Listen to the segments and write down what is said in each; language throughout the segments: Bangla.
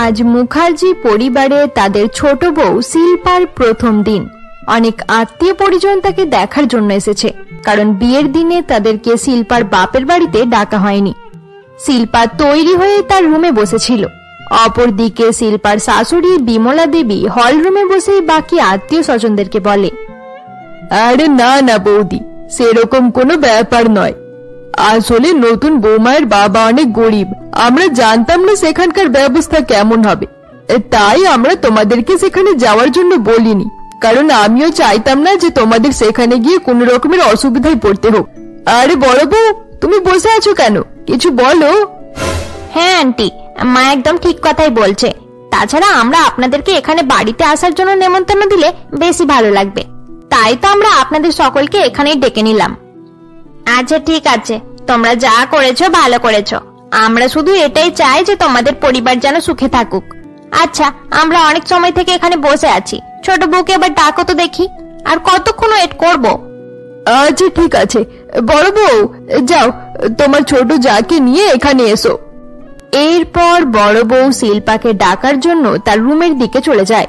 আজ মুখার্জি পরিবারে তাদের ছোট বউ শিল্পার প্রথম দিন। অনেক আত্মীয় পরিজন তাকে দেখার জন্য এসেছে, কারণ বিয়ের দিনে তাদেরকে শিল্পার বাপের বাড়িতে ডাকা হয়নি। শিল্পা তৈরি হয়ে তার রুমে বসেছিল। অপরদিকে শিল্পার শাশুড়ি বিমলা দেবী হল রুমে বসে বাকি আত্মীয় স্বজনদেরকে বলে, আরে না না বৌদি, সেরকম কোনো ব্যাপার নয়। আসলে নতুন বৌমায়ের বাবা অনেক গরিব, আমরা জানতাম না সেখানকার ব্যবস্থা কেমন হবে, তাই আমরা তোমাদেরকে সেখানে যাওয়ার জন্য বলিনি, কারণ আমিও চাইতাম না যে তোমাদের সেখানে গিয়ে কোনো রকমের অসুবিধায় পড়তে হোক। আরে বড় বউ, তুমি বসে আছো কেন, কিছু বলো। হ্যাঁ আন্টি, মা একদম ঠিক কথাই বলছে। তাছাড়া আমরা আপনাদেরকে এখানে বাড়িতে আসার জন্য নেমন্তন্ন দিলে বেশি ভালো লাগবে, তাই তো আমরা আপনাদের সকলকে এখানেই ডেকে নিলাম। আচ্ছা ঠিক আছে, তোমরা যা করেছো ভালো করেছো। আমরা শুধু এটাই চাই যে তোমাদের পরিবার যেন সুখে থাকুক। আচ্ছা, আমরা অনেক সময় থেকে এখানে বসে আছি, ছোট বউকে এবার ডাকো তো দেখি, আর কতক্ষণ ওয়েট করবো। আচ্ছা ঠিক আছে, বড় বউ যাও, তোমার ছোট জাকে নিয়ে এখানে এসো। এরপর বড় বউ শিল্পাকে ডাকার জন্য তার রুমের দিকে চলে যায়।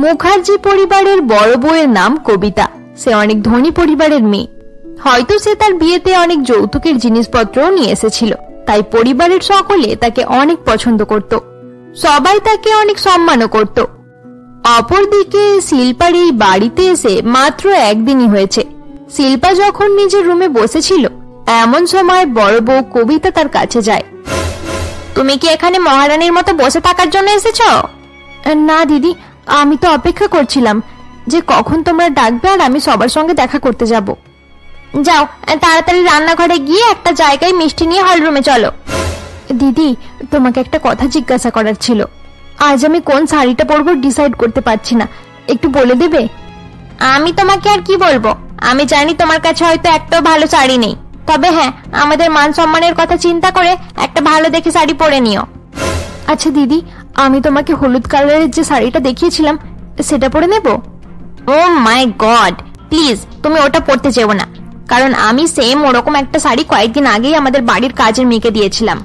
মুখার্জি পরিবারের বড় বউয়ের নাম কবিতা। সে অনেক ধনী পরিবারের মেয়ে। হয়তো সে তার বিয়েতে অনেক যৌতুকের জিনিসপত্রও নিয়ে এসেছিল, তাই পরিবারের সকলে তাকে অনেক পছন্দ করত। সবাই তাকে অনেক সম্মানও করত। অপরদিকে শিল্পার এই বাড়িতে এসে মাত্র একদিনই হয়েছে। শিল্পা যখন নিজের রুমে বসেছিল, এমন সময় বড় বউ কবিতা তার কাছে যায়। তুমি কি এখানে মহারানীর মতো বসে থাকার জন্য এসেছো? না দিদি, আমি তো অপেক্ষা করছিলাম যে কখন তোমরা ডাকবে আর আমি সবার সঙ্গে দেখা করতে যাব। যাও তাড়াতাড়ি রান্নাঘরে গিয়ে একটা জায়গায় মিষ্টি নিয়ে হল রুমে চলো। দিদি, তোমাকে একটা কথা জিজ্ঞাসা করার ছিল। আজ আমি কোন শাড়িটা পরবো ডিসাইড করতে পারছি না, একটু বলে দেবে? আমি তোমাকে আর কি বলবো, আমি জানি তোমার কাছে হয়তো একটাও ভালো শাড়ি নেই, তবে হ্যাঁ, আমাদের মান সম্মানের কথা চিন্তা করে একটা ভালো দেখে শাড়ি পরে নিও। আচ্ছা দিদি, আমি তোমাকে হলুদ কালারের যে শাড়িটা দেখিয়েছিলাম সেটা পরে নেব? ও মাই গড, প্লিজ তুমি ওটা পরতে চেও না, কারণ আমি সেম ওরকম একটা শাড়ি কয়েকদিন আগেই আমাদের বাড়ির কাজের মেয়েকে দিয়েছিলাম।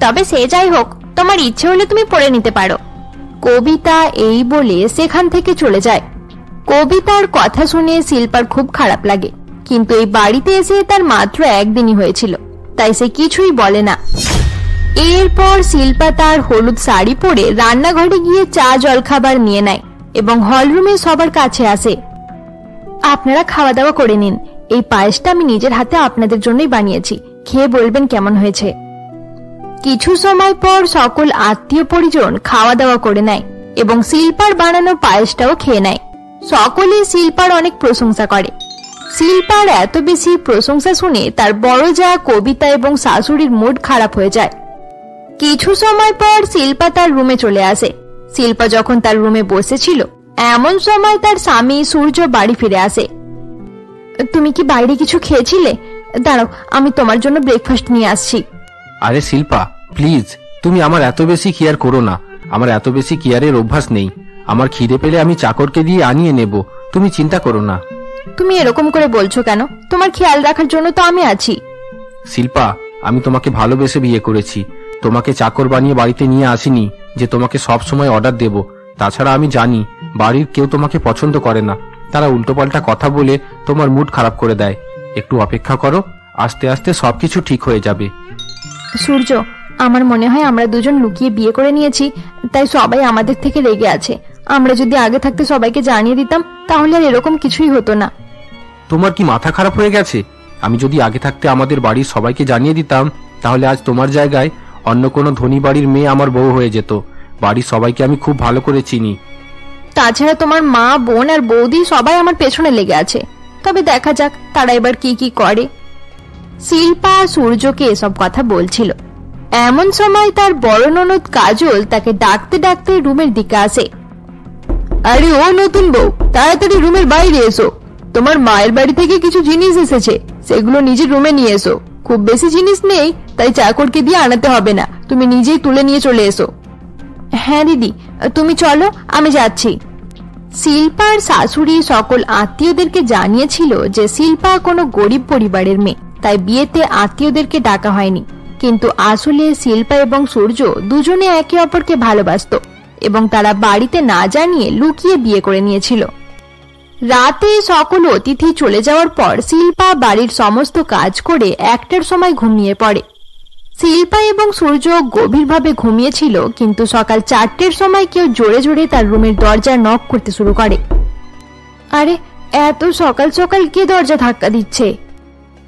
তবে সে যাই হোক, তোমার ইচ্ছে হলে তুমি পরে নিতে পারো। কবিতা এই বলে সেখান থেকে চলে যায়। কবিতার কথা শুনে শিল্পার খুব খারাপ লাগে, কিন্তু এই বাড়িতে এসে তার মাত্র একদিনই হয়েছিল, তাই সে কিছুই বলে না। এরপর শিল্পা তার হলুদ শাড়ি পরে রান্নাঘরে গিয়ে চা জল খাবার নিয়ে নেয় এবং হলরুমে সবার কাছে আসে। আপনারা খাওয়া দাওয়া করে নিন, এই পায়েসটা আমি নিজের হাতে আপনাদের জন্যই বানিয়েছি, খেয়ে বলবেন কেমন হয়েছে। কিছু সময় পর সকল আত্মীয় পরিজন খাওয়া দাওয়া করে নেয় এবং শিল্পার বানানো পায়েসটাও খেয়ে নেয়। সকলে শিল্পার অনেক প্রশংসা করে। শিল্পার এত বেশি প্রশংসা শুনে তার বড় যা কবিতা এবং শাশুড়ির মুড খারাপ হয়ে যায়। কিছু সময় পর শিল্পা তার রুমে চলে আসে। শিল্পা যখন তার রুমে বসেছিল, এমন সময় তার স্বামী সূর্য বাড়ি ফিরে আসে। তুমি কি বাইরে কিছু খেয়েছিলে? দাঁড়াও, আমি তোমার জন্য ব্রেকফাস্ট নিয়ে আসছি। আরে শিল্পা, প্লিজ তুমি আমার এত বেশি কেয়ার করো না, আমার এত বেশি কেয়ারের অভ্যাস নেই। আমার খিদে পেলে আমি চাকরকে দিয়ে আনিয়ে নেব, তুমি চিন্তা করো না। তুমি এরকম করে বলছো কেন? তোমার খেয়াল রাখার জন্য তো আমি আছি। শিল্পা, আমি তোমাকে ভালোবেসে বিয়ে করেছি, তোমাকে চাকর বানিয়ে বাড়িতে নিয়ে আসিনি যে তোমাকে সব সময় অর্ডার দেব। তাছাড়া আমি জানি বাড়ির কেউ তোমাকে পছন্দ করে না, তারা উল্টোপাল্টা কথা বলে তোমার মুড খারাপ করে দেয়। একটু অপেক্ষা করো, আস্তে আস্তে সবকিছু ঠিক হয়ে যাবে। সূর্য, আমার মনে হয় আমরা দুজন লুকিয়ে বিয়ে করে নিয়েছি, তাই সবাই আমাদের থেকে রেগে আছে। আমরা যদি আগে থাকতে সবাইকে জানিয়ে দিতাম তাহলে আর এরকম কিছুই হতো না। তোমার কি মাথা খারাপ হয়ে গেছে? আমি যদি আগে থাকতে আমাদের বাড়ির সবাইকে জানিয়ে দিতাম, তাহলে আজ তোমার জায়গায় অন্য কোনো ধনী বাড়ির মেয়ে আমার বউ হয়ে যেত। বাড়ির সবাইকে আমি খুব ভালো করে চিনি। তাছাড়া তোমার মা, বোন আর বৌদি সবাই আমার পেছনে লেগে আছে। তবে দেখা যাক তারা এবার কি কি করে। শিল্পা সূর্যকে এসব কথা বলছিল। এমন সময় তার বড় ননদ কাজল তাকে ডাকতে ডাকতে রুমের দিকে আসে। আরে ও নতুন বউ, তাড়াতাড়ি রুমের বাইরে এসো। তোমার মায়ের বাড়ি থেকে কিছু জিনিস এসেছে, সেগুলো নিজের রুমে নিয়ে এসো। খুব বেশি জিনিস নেই, তাই চাকরকে দিয়ে আনাতে হবে না, তুমি নিজেই তুলে নিয়ে চলে এসো। হ্যাঁ দিদি, তুমি চলো, আমি যাচ্ছি। শিল্পার শাশুড়ি সকল আত্মীয়দেরকে জানিয়েছিল যে শিল্পা কোনো গরিব পরিবারের মেয়ে, তাই বিয়েতে আত্মীয়দেরকে ডাকা হয়নি। কিন্তু আসলে শিল্পা এবং সূর্য দুজনে একে অপরকে ভালোবাসতো এবং তারা বাড়িতে না জানিয়ে লুকিয়ে বিয়ে করে নিয়েছিল। রাতে সকল অতিথি চলে যাওয়ার পর শিল্পা বাড়ির সমস্ত কাজ করে একটার সময় ঘুমিয়ে পড়ে। শিল্পা এবং সূর্য গভীরভাবে ঘুমিয়েছিল, কিন্তু সকাল 4টের সময় কেউ জোরে জোরে তার রুমের দরজা নক করতে শুরু করে। আরে এত সকাল সকাল কে দরজা ধাক্কা দিচ্ছে?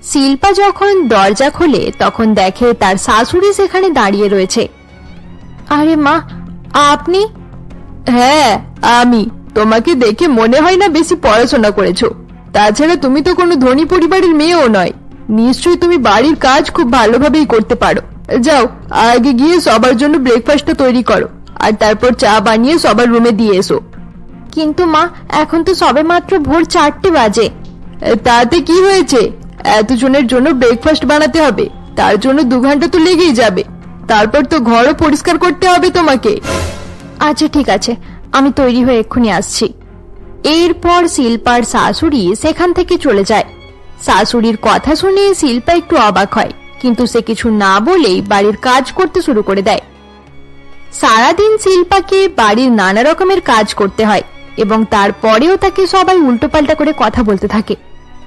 শিল্পা যখন দরজা খোলে তখন দেখে তার শাশুড়ি সেখানে দাঁড়িয়ে রয়েছে। আরে মা, আপনি? হ্যাঁ আমি। তোমাকে দেখে মনে হয় না বেশি পড়াশোনা করেছো। তাছাড়া তুমি তো কোনো ধনী পরিবারের মেয়েও নয়। নিশ্চয়ই তুমি বাড়ির কাজ খুব ভালোভাবেই করতে পারো। যাও, আগে গিয়ে সবার জন্য ব্রেকফাস্টটা তৈরি করো, আর তারপর চা বানিয়ে সবার রুমে দিয়ে এসো। কিন্তু মা, এখন তো সবে মাত্র ভোর 4টে বাজে। তাতে কি হয়েছে? এতজনের জন্য ব্রেকফাস্ট বানাতে হবে, তার জন্য 2 ঘন্টা তো লেগেই যাবে। তারপর তো ঘরও পরিষ্কার করতে হবে তোমাকে। আচ্ছা ঠিক আছে, আমি তৈরি হয়ে এক্ষুনি আসছি। এরপর শিল্পার শাশুড়ি সেখান থেকে চলে যায়। শাশুড়ির কথা শুনে শিল্পা একটু অবাক হয়, কিন্তু সে কিছু না বলেই বাড়ির কাজ করতে শুরু করে দেয়। সারাদিন শিল্পাকে বাড়ির নানা রকমের কাজ করতে হয় এবং তারপরেও তাকে সবাই উল্টোপাল্টা করে কথা বলতে থাকে।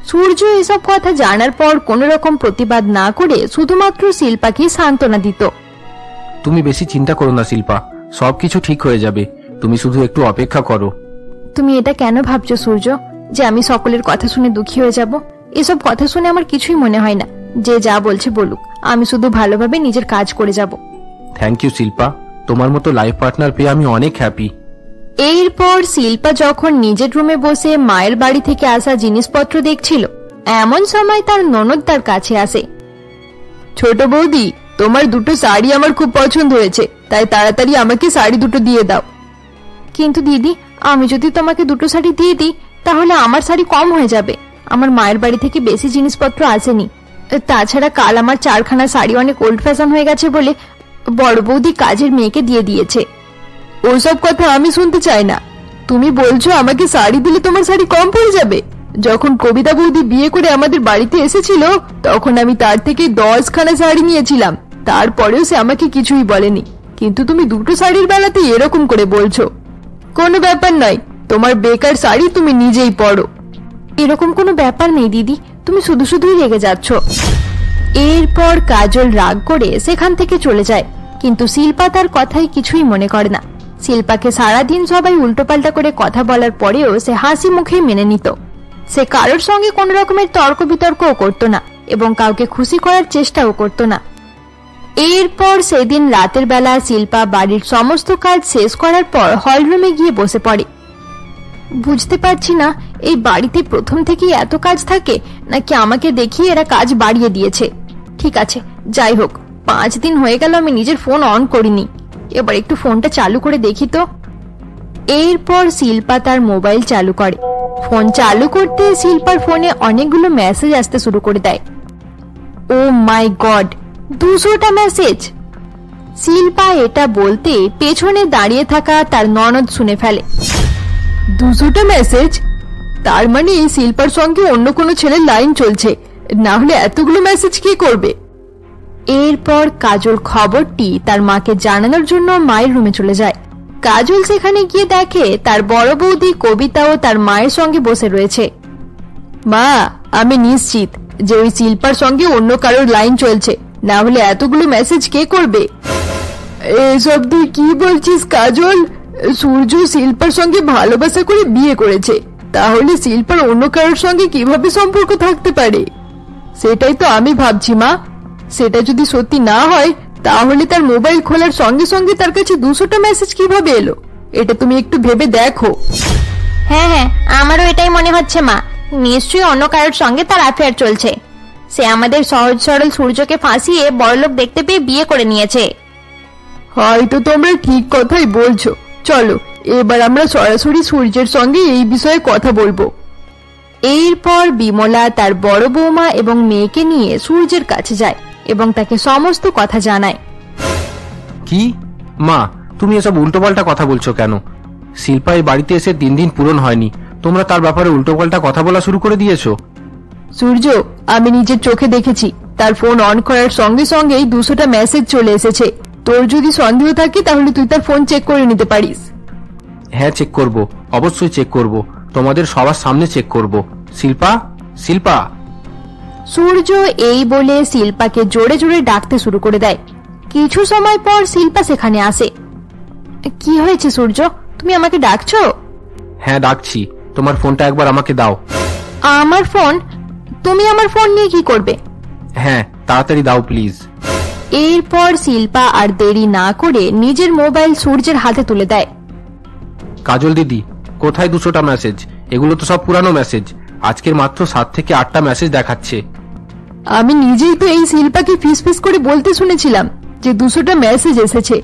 সূর্য এসব কথা জানার পর কোনো রকম প্রতিবাদ না করে শুধুমাত্র শিল্পাকে সান্ত্বনা দিত। তুমি বেশি চিন্তা করো না শিল্পা, সবকিছু ঠিক হয়ে যাবে। তুমি শুধু একটু অপেক্ষা করো। তুমি এটা কেন ভাবছো সূর্য, যে আমি সকলের কথা শুনে দুঃখী হয়ে যাব? এসব কথা শুনে আমার কিছুই মনে হয় না। যে যা বলছে বলুক, আমি শুধু ভালোভাবে নিজের কাজ করে যাব। থ্যাংক ইউ শিল্পা, তোমার মতো লাইফ পার্টনার পেয়ে আমি অনেক হ্যাপি। এরপর শিল্পা যখন নিজের রুমে বসে মায়ের বাড়ি থেকে আসা জিনিসপত্র দেখছিল, এমন সময় তার ননদ তার কাছে আসে। ছোট বৌদি, তোমার 2টো শাড়ি আমার খুব পছন্দ হয়েছে, তাই তাড়াতাড়ি আমাকে শাড়ি 2টো দিয়ে দাও। কিন্তু দিদি, আমি যদি তোমাকে 2টো শাড়ি দিয়ে দিই তাহলে আমার শাড়ি কম হয়ে যাবে। আমার মায়ের বাড়ি থেকে বেশি জিনিসপত্র আসেনি। তাছাড়া কাল আমার 4খানা শাড়ি অনেক ওল্ড ফ্যাশন হয়ে গেছে বলে বড় বৌদি কাজের মেয়েকে দিয়ে দিয়েছে। ওসব কথা আমি শুনতে চাই না। তুমি বলছো আমাকে শাড়ি দিলে তোমার শাড়ি কম পড়ে যাবে? যখন কবিতা বৌদি বিয়ে করে আমাদের বাড়িতে এসেছিল তখন আমি তার থেকে 10খানা শাড়ি নিয়েছিলাম, তারপরেও সে আমাকে কিছুই বলেনি। কিন্তু তুমি 2টো শাড়ির বেলাতে এরকম করে বলছো। কোনো ব্যাপার নয়, তোমার বেকার শাড়ি তুমি নিজেই পরো। এরকম কোনো ব্যাপার নেই দিদি, তুমি শুধু শুধুই রেগে যাচ্ছ। এরপর কাজল রাগ করে সেখান থেকে চলে যায়, কিন্তু শিল্পা তার কথাই কিছুই মনে করে না। শিল্পাকে সারাদিন সবাই উল্টোপাল্টা করে কথা বলার পরেও সে হাসি মুখে মেনে নিত। সে কারোর সঙ্গে কোন রকমের তর্ক বিতর্কও করত না এবং কাউকে খুশি করার চেষ্টাও করত না। এরপর সেদিন রাতের বেলা শিল্পা বাড়ির সমস্ত কাজ শেষ করার পর হলরুমে গিয়ে বসে পড়ে। বুঝতে পারছি না, এই বাড়িতে প্রথম থেকেই এত কাজ থাকে নাকি আমাকে দেখিয়ে এরা কাজ বাড়িয়ে দিয়েছে। ঠিক আছে, যাই হোক, 5 দিন হয়ে গেল আমি নিজের ফোন অন করিনি। এবার একটু ফোনটা চালু করে দেখি তো। এরপর শিল্পা তার মোবাইল চালু করে। ফোন চালু করতে শিল্পার ফোনে অনেকগুলো মেসেজ আসতে শুরু করে দেয়। ও মাই গড, 200টা মেসেজ! শিল্পা এটা বলতে পেছনে দাঁড়িয়ে থাকা তার ননদ শুনে ফেলে। 200টা মেসেজ? তার মানে এই শিল্পার সঙ্গে অন্য কোনো ছেলের লাইন চলছে, না হলে এতগুলো মেসেজ কি করবে? এরপর কাজল খবরটি তার মাকে জানানোর জন্য মায়ের রুমে চলে যায়। কাজল সেখানে গিয়ে দেখে তার বড় বৌদি কবিতাও তার মায়ের সঙ্গে বসে রয়েছে। মা, আমি নিশ্চিত যে ওই শিল্পার সঙ্গে অন্য কারোর লাইন চলছে, না হলে এতগুলো মেসেজ কে করবে? এসব তুই কি বলছিস কাজল? সূর্য শিল্পার সঙ্গে ভালোবাসা করে বিয়ে করেছে, তাহলে শিল্পার অন্য কারোর সঙ্গে কিভাবে সম্পর্ক থাকতে পারে? সেটাই তো আমি ভাবছি মা। সেটা যদি সত্যি না হয় তাহলে তার মোবাইল খোলার সঙ্গে সঙ্গে তার কাছে 200টা মেসেজ কিভাবে এলো? এটা তুমি একটু ভেবে দেখো। হ্যাঁ হ্যাঁ, আমারও এটাই মনে হচ্ছে মা। নিশ্চয়ই অন্য কারোর সঙ্গে তার অ্যাফেয়ার চলছে। সে আমাদের সহজ সরল সূর্যকে ফাঁসিয়ে বড়লোক দেখতে পেয়ে বিয়ে করে নিয়েছে। হয়তো তোমরা ঠিক কথাই বলছো। চলো এবার আমরা সরাসরি সূর্যের সঙ্গে এই বিষয়ে কথা বলবো। এরপর বিমলা তার বড় বৌমা এবং মেয়েকে নিয়ে সূর্যের কাছে যায় এবং তাকে সমস্ত কথা জানায়। কি মা, তুমি এসব উল্টোপাল্টা কথা বলছো কেন? শিল্পা এই বাড়িতে এসে 3 দিন পূরণ হয়নি, তোমরা তার ব্যাপারে উল্টোপাল্টা কথা বলা শুরু করে দিয়েছো। সূর্য, আমি নিজের চোখে দেখেছি তার ফোন অন করার সঙ্গে সঙ্গেই 200টা মেসেজ চলে এসেছে। তোর যদি সন্দেহ থাকে তাহলে তুই তার ফোন চেক করে নিতে পারিস। হ্যাঁ, চেক করব, অবশ্যই চেক করব, তোমাদের সবার সামনে চেক করব। শিল্পা, শিল্পা। সূর্য এই বলে শিল্পাকে জোরে জোরে ডাকতে শুরু করে দেয়। কিছু সময় পর শিল্পা সেখানে আসে। কি হয়েছে সূর্য, তুমি আমাকে ডাকছো? হ্যাঁ, ডাকছি। তোমার ফোনটা একবার আমাকে দাও। আমার ফোন? তুমি আমার ফোন নিয়ে কি করবে? হ্যাঁ, তাড়াতাড়ি দাও প্লিজ। এরপর শিল্পা আর দেরি না করে নিজের মোবাইল সূর্যের হাতে তুলে দেয়। কাজল দিদি, কোথায় 200টা মেসেজ? এগুলো তো সব পুরানো মেসেজ। আজকের মাত্র 7 থেকে 8টা মেসেজ দেখাচ্ছে। আমি নিজেই তো এই শিল্পাকে ফিসফিস করে বলতে শুনেছিলাম যে 200টা মেসেজ এসেছে।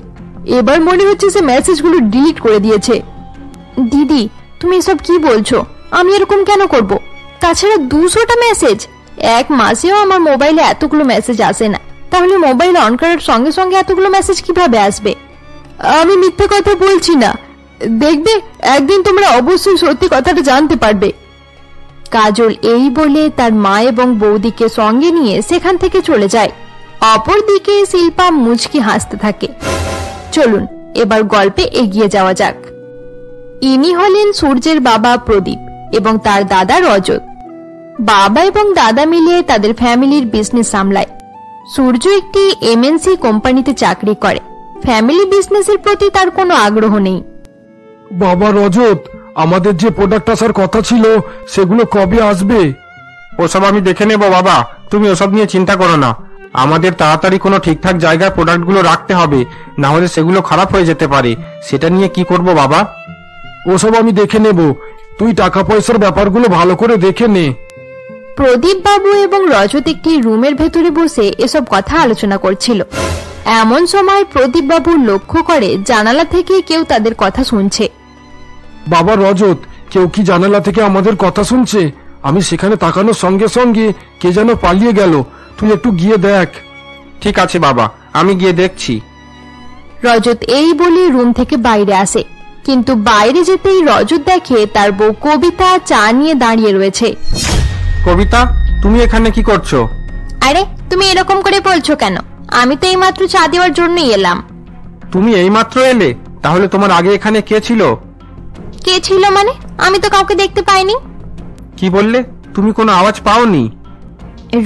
এবার মনে হচ্ছে সে মেসেজগুলো ডিলিট করে দিয়েছে। দিদি, তুমি এসব কি বলছো? আমি এরকম কেন করব? তাছাড়া 200টা মেসেজ? এক মাসেও আমার মোবাইলে এতগুলো মেসেজ আসে না, তাহলে মোবাইল অন করার সঙ্গে সঙ্গে এতগুলো মেসেজ কিভাবে আসবে? আমি মিথ্যে কথা বলছি না, দেখবে একদিন তোমরা অবশ্যই সত্যি কথাটা জানতে পারবে। কাজল এই বলে তার মা এবং বৌদিকে সঙ্গে নিয়ে সেখান থেকে চলে যায়। অপরদিকে শিল্পা মুচকি হাসতে থাকে। চলুন এবার গল্পে এগিয়ে যাওয়া যাক। ইনি হলেন সূর্যের বাবা প্রদীপ এবং তার দাদা রজত। বাবা এবং দাদা মিলিয়ে তাদের ফ্যামিলির বিজনেস সামলায়। সূর্য একটি এমএনসি কোম্পানিতে চাকরি করে। ফ্যামিলি বিজনেসের প্রতি তার কোনো আগ্রহ নেই। বাবা রজত, আমাদের যে প্রোডাক্ট আসার কথা ছিল সেগুলো কবে আসবে? ওসব আমি দেখে নেব বাবা, তুমি ওসব নিয়ে চিন্তা করো না। আমাদের তাড়াতাড়ি কোনো ঠিকঠাক জায়গায় প্রোডাক্টগুলো রাখতে হবে, না হলে সেগুলো খারাপ হয়ে যেতে পারে। সেটা নিয়ে কি করব বাবা? ওসব আমি দেখে নেব, তুই টাকা পয়সার ব্যাপারগুলো ভালো করে দেখে নে। প্রদীপ বাবু এবং রজত একটি রুমের ভেতরে বসে এসব কথা আলোচনা করছিল। এমন সময় প্রদীপ বাবু লক্ষ্য করে জানালা থেকে কেউ তাদের কথা শুনছে। বাবা রজত, কেউ কি জানালা থেকে আমাদের কথা শুনছে? আমি সেখানে তাকানোর সঙ্গে সঙ্গে কে যেন পালিয়ে গেল, তুই একটু গিয়ে দেখ। ঠিক আছে বাবা, আমি গিয়ে দেখছি। রজত এই বলে রুম থেকে বাইরে আসে, কিন্তু বাইরে যেতেই রজত দেখে তার বউ কবিতা চা নিয়ে দাঁড়িয়ে রয়েছে। কবিতা, তুমি এখানে কি করছো? আরে তুমি এরকম করে বলছো কেন? আমি তো এইমাত্র চা দেওয়ার জন্যই এলাম। তুমি এইমাত্র এলে? তাহলে তোমার আগে এখানে কে ছিল? কে ছিল মানে? আমি তো কাউকে দেখতে পাইনি। কি বললে? তুমি কোনো আওয়াজ পাওনি?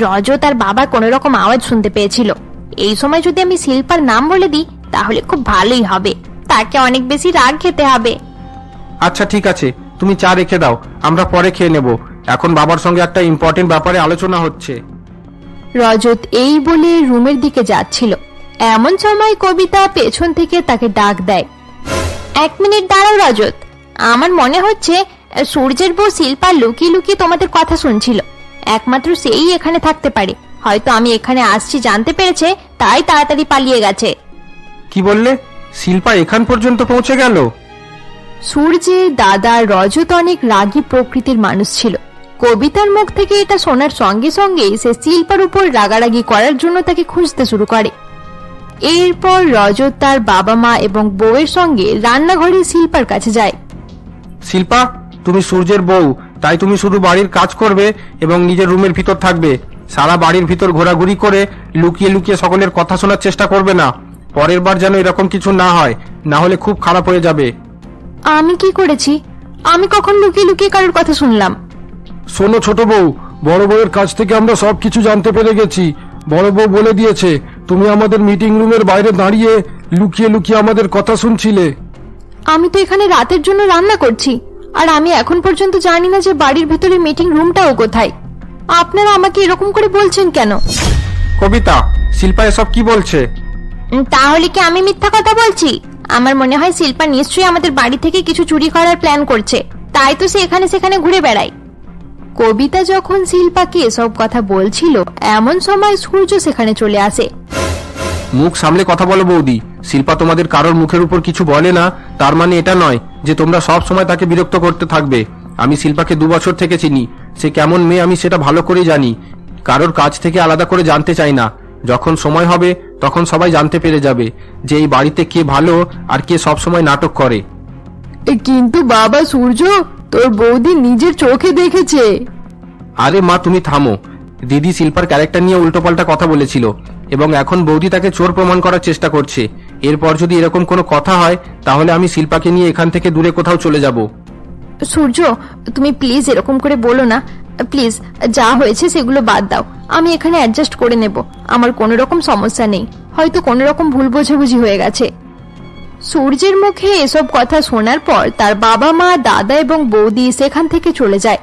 রজত আর বাবা কোনো রকম আওয়াজ শুনতে পেয়েছিল। এই সময় যদি আমি শিল্পার নাম বলে দিই তাহলে খুব ভালোই হবে, তাকে অনেক বেশি রাগ খেতে হবে। আচ্ছা ঠিক আছে, তুমি চা রেখে দাও, আমরা পরে খেয়ে নেব। এখন বাবার সঙ্গে একটা ইম্পর্টেন্ট ব্যাপারে আলোচনা হচ্ছে। রজত এই বলে রুমের দিকে যাচ্ছিল। এমন সময় কবিতা পেছন থেকে তাকে ডাক দেয়। 1 মিনিট দাঁড়াও রজত, আমার মনে হচ্ছে সূর্যের বউ শিল্পা লুকিয়ে লুকিয়ে তোমাদের কথা শুনছিল। একমাত্র সেই এখানে থাকতে পারে। হয়তো আমি এখানে আসছি জানতে পেরেছে, তাই তাড়াতাড়ি পালিয়ে গেছে। কি বললে? শিল্পা এখান পর্যন্ত পৌঁছে গেল? সূর্যের দাদা রজত অনেক রাগী প্রকৃতির মানুষ ছিল। কবিতার মুখ থেকে এটা শোনার সঙ্গে সঙ্গে সে শিল্পার উপর রাগারাগি করার জন্য তাকে খুঁজতে শুরু করে। এরপর রজত তার বাবা মা এবং বউয়ের সঙ্গে রান্নাঘরে শিল্পার কাছে যায়। শিল্পা, তুমি সূর্যের বউ, তাই তুমি শুধু বাড়ির কাজ করবে এবং নিজের রুমের ভিতর থাকবে। সারা বাড়ির ভিতর ঘোরাঘুরি করে লুকিয়ে লুকিয়ে সকলের কথা শোনার চেষ্টা করবে না। পরের বার যেন এরকম কিছু না হয়, না হলে খুব খারাপ হয়ে যাবে। আমি কি করেছি? আমি কখন লুকিয়ে লুকিয়ে কারোর কথা শুনলাম? শোনো ছোট বউ, বড় বউয়ের কাছ থেকে আমরা সবকিছু জানতে পেরে গেছি। বড় বউ বলে দিয়েছে তুমি আমাদের মিটিং রুমের বাইরে দাঁড়িয়ে লুকিয়ে লুকিয়ে আমাদের কথা শুনছিলে। আমি তো এখানে রাতের জন্য রান্না করছি, আর আমি এখন পর্যন্ত জানি না যে বাড়ির ভেতরে মিটিং রুমটাও কোথায়। আপনারা আমাকে এরকম করে বলছেন কেন? কবিতা, শিল্পা এসব কি বলছে? তাহলে কি আমি মিথ্যা কথা বলছি? আমার মনে হয় শিল্পা নিশ্চয়ই আমাদের বাড়ি থেকে কিছু চুরি করার প্ল্যান করছে, তাই তো সে এখানে সেখানে ঘুরে বেড়ায়। কবিতা যখন শিল্পাকে এসব কথা বলছিল, এমন সময় সূর্য সেখানে চলে আসে। মুখ সামলে কথা বলো বৌদি। শিল্পা তোমাদের কারোর মুখের উপর কিছু বলে না, তার মানে এটা নয় যে তোমরা সব সময় তাকে বিরক্ত করতে থাকবে। আমি শিল্পাকে 2 বছর থেকে চিনি। সে কেমন মেয়ে আমি সেটা ভালো করে জানি। কারোর কাছ থেকে আলাদা করে জানতে চাই না। যখন সময় হবে তখন সবাই জানতে পেরে যাবে যে এই বাড়িতে কে ভালো আর কে সব সময় নাটক করে। কিন্তু বাবা সূর্য, তোর বৌদি নিজের চোখে দেখেছে। আরে মা, তুমি থামো। দিদি শিল্পার ক্যারেক্টার নিয়ে উল্টোপাল্টা কথা বলেছিল এবং এখন বৌদি তাকে চোর প্রমাণ করার চেষ্টা করছে। এরপর যদি এরকম কোনো কথা হয় তাহলে আমি শিল্পাকে নিয়ে এখান থেকে দূরে কোথাও চলে যাব। সূর্য, তুমি প্লিজ এরকম করে বলো না। প্লিজ, যা হয়েছে সেগুলো বাদ দাও। আমি এখানে অ্যাডজাস্ট করে নেব। আমার কোনো রকম সমস্যা নেই, হয়তো কোনো রকম ভুল বোঝাবুঝি হয়ে গেছে। সূর্যের মুখে এসব কথা শোনার পর তার বাবা মা, দাদা এবং বৌদি সেখান থেকে চলে যায়।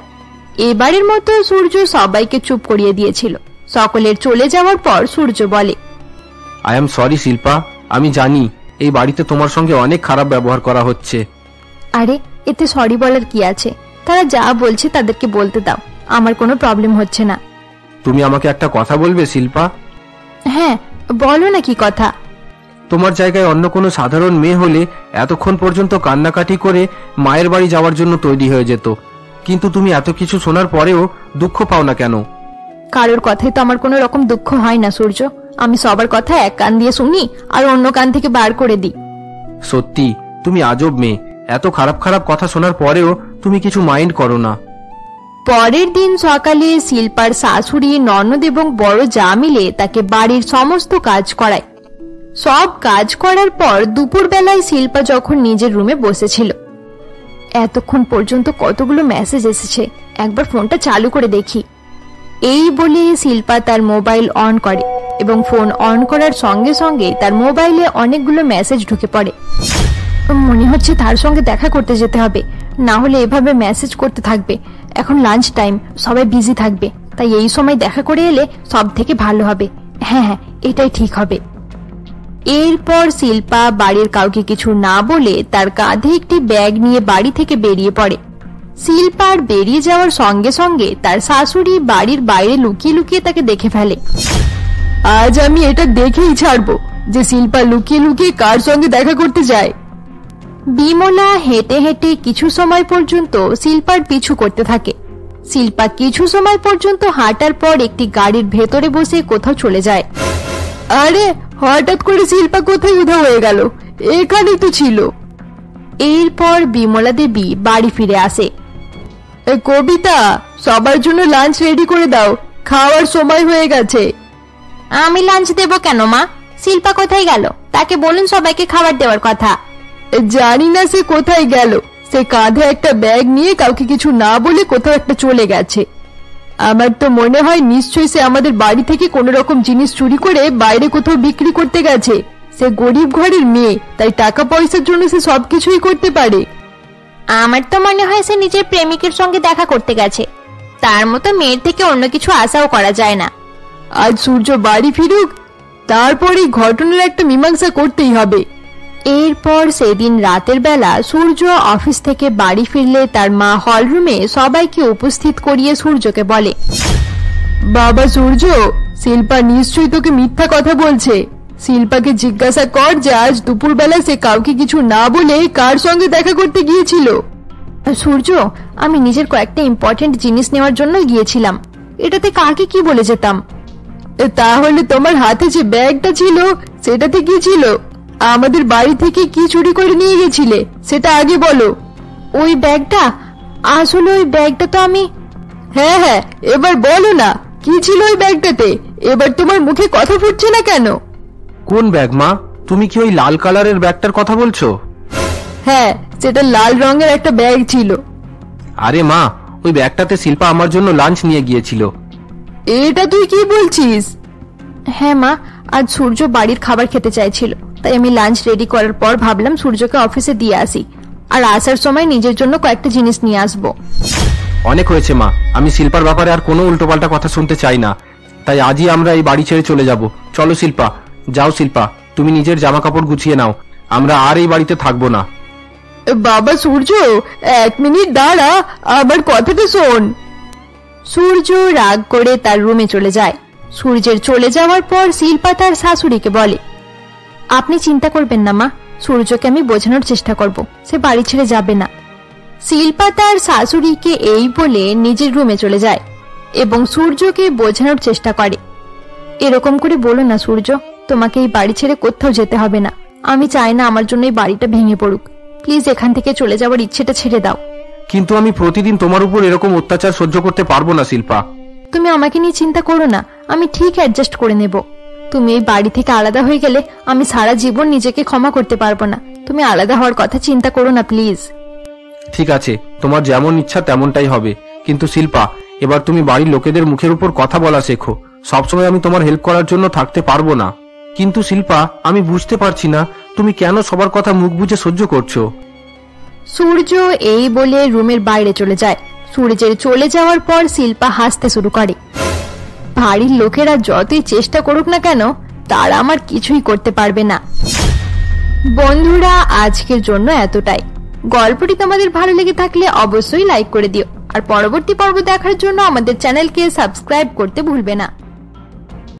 এবারের মতো সূর্য সবাইকে চুপ করিয়ে দিয়েছিল। সকলের চলে যাওয়ার পর সূর্য বলে, আই এম সরি শিল্পা, আমি জানি এই বাড়িতে তোমার সঙ্গে অনেক খারাপ ব্যবহার করা হচ্ছে। আরে এতে সরি বলার কি আছে? তারা যা বলছে তাদেরকে বলতে দাও, আমার কোনো প্রবলেম হচ্ছে না। তুমি আমাকে একটা কথা বলবে শিল্পা? হ্যাঁ, বলো না কি কথা। তোমার জায়গায় অন্য কোনো সাধারণ মেয়ে হলে এতক্ষণ পর্যন্ত কান্নাকাটি করে মায়ের বাড়ি যাওয়ার জন্য তৈরি হয়ে যেত, কিন্তু তুমি এত কিছু শোনার পরেও দুঃখ পাও না কেন? কারোর কথাই তো আমার কোনো রকম দুঃখ হয় না সূর্য। আমি সবার কথা এক কান দিয়ে শুনি আর অন্য কান থেকে বার করে দিই। সত্যি তুমি আজব মেয়ে, এত খারাপ খারাপ কথা শোনার পরেও তুমি কিছু মাইন্ড করো না। পরের দিন সকালে শিল্পার শাশুড়ি, ননদ এবং বড় যা মিলে তাকে বাড়ির সমস্ত কাজ করায়। সব কাজ করার পর দুপুরবেলায় শিল্পা যখন নিজের রুমে বসেছিল, এতক্ষণ পর্যন্ত কতগুলো মেসেজ এসেছে, একবার ফোনটা চালু করে দেখি। এই বলে শিল্পা তার মোবাইল অন করে এবং ফোন অন করার সঙ্গে সঙ্গে তার মোবাইলে অনেকগুলো মেসেজ ঢুকে পড়ে। মনে হচ্ছে তার সঙ্গে দেখা করতে যেতে হবে, না হলে এভাবে মেসেজ করতে থাকবে। এখন লাঞ্চ টাইম, সবাই বিজি থাকবে, তাই এই সময় দেখা করে এলে সব থেকে ভালো হবে। হ্যাঁ হ্যাঁ, এটাই ঠিক হবে। এরপর শিল্পা বাড়ির কাউকে কিছু না বলে তার কাঁধে একটি ব্যাগ নিয়ে বাড়ি থেকে বেরিয়ে পড়ে। শিল্পার বেরিয়ে যাওয়ার সঙ্গে সঙ্গে তার শাশুড়ি বাড়ির বাইরে লুকিয়ে লুকিয়ে তাকে দেখে ফেলে। আজ আমি এটা দেখেই ছাড়বো যে শিল্পা লুকিয়ে লুকিয়ে কার সঙ্গে দেখা করতে যায়। বিমলা হেঁটে হেঁটে কিছু সময় পর্যন্ত শিল্পার পিছু করতে থাকে। শিল্পা কিছু সময় পর্যন্ত হাঁটার পর একটি গাড়ির ভেতরে বসে কোথাও চলে যায়। আরে হঠাৎ করে শিল্পা কোথায় উধাও হয়ে গেল? এখানেই তো ছিল। এরপর বিমলা দেবী বাড়ি ফিরে আসে। কবিতা, সবার জন্য লাঞ্চ রেডি করে দাও, খাওয়ার সময় হয়ে গেছে। আমি লাঞ্চ দেব কেন মা? শিল্পা কোথায় গেল? তাকে বলুন সবাইকে খাবার দেওয়ার কথা। জানি না সে কোথায় গেল, সে কাঁধে একটা ব্যাগ নিয়ে কাউকে কিছু না বলে কোথাও একটা চলে গেছে। আমার তো মনে হয় নিশ্চয়ই সে আমাদের বাড়ি থেকে কোনো রকম জিনিস চুরি করে বাইরে কোথাও বিক্রি করতে গেছে। সে গরিব ঘরের মেয়ে, তাই টাকা পয়সার জন্য সে সবকিছুই করতে পারে। আমার তো মনে হয় সে নিজের প্রেমিকের সঙ্গে দেখা করতে গেছে। তার মতো মেয়ের থেকে অন্য কিছু আশাও করা যায় না। আজ সূর্য বাড়ি ফিরুক, তারপর এই ঘটনার একটা মীমাংসা করতেই হবে। এরপর সেদিন রাতের বেলা সূর্য অফিস থেকে বাড়ি ফিরলে তার মা হলরুমে সবাইকে উপস্থিত করিয়ে সূর্যকে বলে, বাবা সূর্য, শিল্পা নিশ্চয়ই তোকে মিথ্যা কথা বলছে। শিল্পাকে জিজ্ঞাসা কর যে আজ দুপুরবেলা সে কাউকে কিছু না বলে কার সঙ্গে দেখা করতে গিয়েছিল। সূর্য, আমি নিজের কয়েকটা ইম্পর্টেন্ট জিনিস নেওয়ার জন্য গিয়েছিলাম, এটাতে কাকে কি বলে যেতাম। তাহলে তোমার হাতে যে ব্যাগটা ছিল সেটাতে কি ছিল? আমাদের বাড়ি থেকে কি চুরি করে নিয়ে গেছিলে সেটা আগে বলো। ওই ব্যাগটা, আসলে ওই ব্যাগটা তো আমি। হ্যাঁ হ্যাঁ, এবার বলো না কি ছিল ওই ব্যাগটাতে। এবার তোমার মুখে কথা ফুটছে না কেন? কোন ব্যাগ মা? তুমি কি ওই লাল কালারের ব্যাগটার কথা বলছো? হ্যাঁ, সেটা লাল রঙের একটা ব্যাগ ছিল। আরে মা, ওই ব্যাগটাতে শিল্পা আমার জন্য লাঞ্চ নিয়ে গিয়েছিল। এটা তুই কি বলছিস? হ্যাঁ মা, আজ সূর্য বাড়ির খাবার খেতে চাইছিল, তাই আমি লাঞ্চ রেডি করার পর ভাবলাম সূর্যকে অফিসে দিয়ে আসি, আর আসার সময় নিজের জন্য কয়েকটা জিনিস নিয়ে আসবো। অনেক হয়েছে মা, আমি শিল্পার ব্যাপারে আর কোনো উল্টোপাল্টা কথা শুনতে চাই না, তাই আজই আমরা এই বাড়ি ছেড়ে চলে যাব। চলো শিল্পা, যাও শিল্পা, তুমি নিজের জামা কাপড় গুছিয়ে নাও, আমরা আর এই বাড়িতে থাকবো না। বাবা সূর্য, 1 মিনিট দাঁড়া, আমার কথাটা শোন। সূর্য রাগ করে তার রুমে চলে যায়। সূর্যের চলে যাওয়ার পর শিল্পা তার শাশুড়িকে বলে, আপনি চিন্তা করবেন না মা, সূর্যকে আমি বোঝানোর চেষ্টা করব, সে বাড়ি ছেড়ে যাবে না। শিল্পা তার শাশুড়িকে এই বলে নিজের রুমে চলে যায় এবং সূর্যকে বোঝানোর চেষ্টা করে। এরকম করে বলো না সূর্য, তোমাকে এই বাড়ি ছেড়ে কোথাও যেতে হবে না। আমি চাই না আমার জন্য এই বাড়িটা ভেঙে পড়ুক। প্লিজ এখান থেকে চলে যাওয়ার ইচ্ছেটা ছেড়ে দাও। কিন্তু আমি প্রতিদিন তোমার উপর এরকম অত্যাচার সহ্য করতে পারবো না শিল্পা। তুমি আমাকে নিয়ে চিন্তা করো না, আমি ঠিক অ্যাডজাস্ট করে নেব। তুমি এই বাড়ি থেকে আলাদা হয়ে গেলে আমি সারা জীবন নিজেকে ক্ষমা করতে পারবো না। তুমি আলাদা হওয়ার কথা চিন্তা করো না প্লিজ। ঠিক আছে, তোমার যেমন ইচ্ছা তেমনটাই হবে। কিন্তু শিল্পা, এবার তুমি বাড়ির লোকেদের মুখের উপর কথা বলা শেখো। সবসময় আমি তোমার হেল্প করার জন্য থাকতে পারবো না। কিন্তু শিল্পা, আমি বুঝতে পারছি না তুমি কেন সবার কথা মুখ বুজে সহ্য করছো। সূর্য এই বলে রুমের বাইরে চলে যায়। সূর্যের চলে যাওয়ার পর শিল্পা হাসতে শুরু করে। বাড়ির লোকেরা যতই চেষ্টা করুক না কেন, তারা আমার কিছুই করতে পারবে না। বন্ধুরা, আজকের জন্য এতটাই। গল্পটি তোমাদের ভালো লেগে থাকলে অবশ্যই লাইক করে দিও, আর পরবর্তী পর্ব দেখার জন্য আমাদের চ্যানেলকে সাবস্ক্রাইব করতে ভুলবে না।